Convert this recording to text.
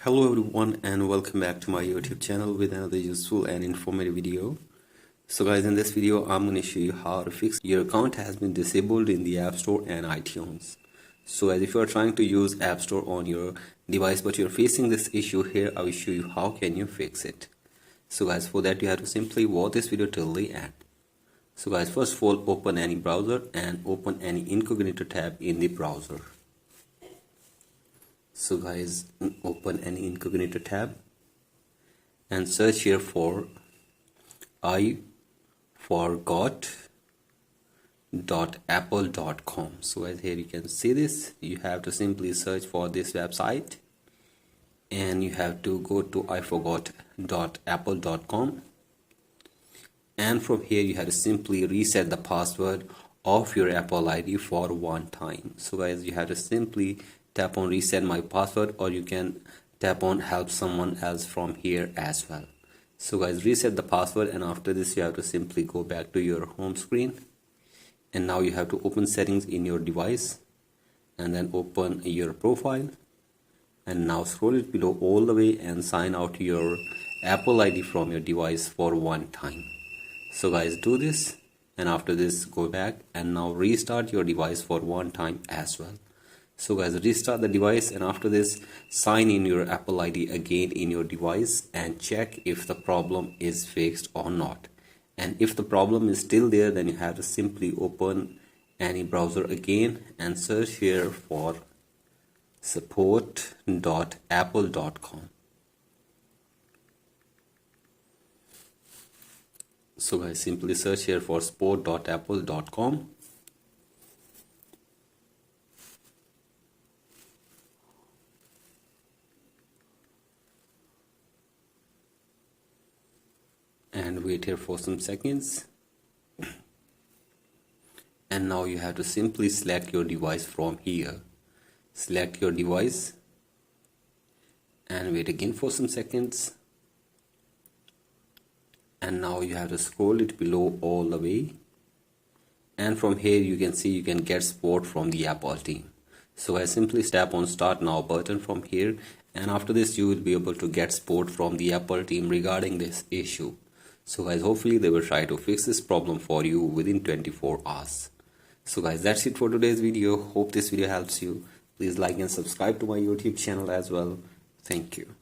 Hello everyone and welcome back to my YouTube channel with another useful and informative video. So guys, in this video I'm going to show you how to fix your account has been disabled in the App Store and iTunes. So as if you are trying to use App Store on your device but you're facing this issue here, I will show you how can you fix it. So guys, for that you have to simply watch this video till the end. So guys, first of all, open any browser and open any incognito tab in the browser. So guys, open any incognito tab and search here for iforgot.apple.com. So as here you can see this, you have to simply search for this website and you have to go to iforgot.apple.com, and from here you have to simply reset the password of your Apple ID for one time. So guys, you have to simply tap on reset my password, or you can tap on help someone else from here as well. So guys, reset the password, and after this you have to simply go back to your home screen, and now you have to open settings in your device and then open your profile, and now scroll it below all the way and sign out your Apple ID from your device for one time. So guys, do this, and after this go back and now restart your device for one time as well. So guys, restart the device, and after this sign in your Apple ID again in your device and check if the problem is fixed or not. And if the problem is still there, then you have to simply open any browser again and search here for support.apple.com. So guys, simply search here for support.apple.com. and wait here for some seconds, and now you have to simply select your device from here. Select your device and wait again for some seconds, and now you have to scroll it below all the way, and from here you can see you can get support from the Apple team. So I simply tap on start now button from here, and after this you will be able to get support from the Apple team regarding this issue. So guys, hopefully they will try to fix this problem for you within 24 hours. So guys, that's it for today's video. Hope this video helps you. Please like and subscribe to my YouTube channel as well. Thank you.